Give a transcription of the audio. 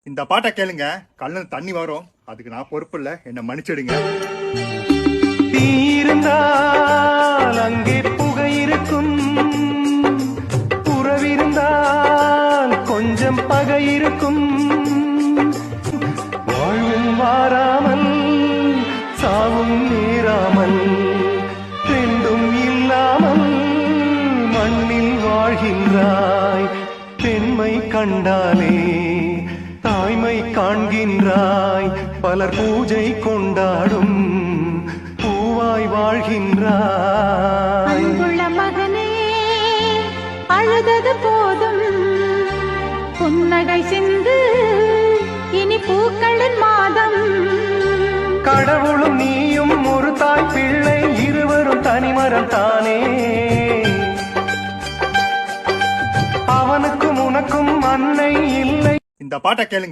இந்த பாட்டை கேளுங்க, கண்ணு தண்ணி வரும். அதுக்கு நான் பொறுப்பு இல்ல, என்ன மன்னிச்சிடுங்க. தீ இருந்தால் அங்கே புகை இருக்கும், புறவிருந்தால் கொஞ்சம் பகை இருக்கும். வாழ்வும் வாராமல் சாவும் நேராமல் ரெண்டும் இல்லாமல் மண்ணில் வாழ்கின்றாய். பெண்மை கண்டாலே தாய்மை காண்கின்றாய். பலர் பூஜை கொண்டாடும் பூவாய் வாழ்கின்றாய். அன்புள்ள மகனே, அழுதது போதும், புன்னகை சிந்து, இனி பூக்களின் மாதம். கடவுளும் நீயும் ஒரு தாய் பிள்ளை, இருவரும் தனிமரம் தானே. அவனுக்கும் உனக்கும் அன்னை இல்லை. இந்த பாட்டை கேளுங்க.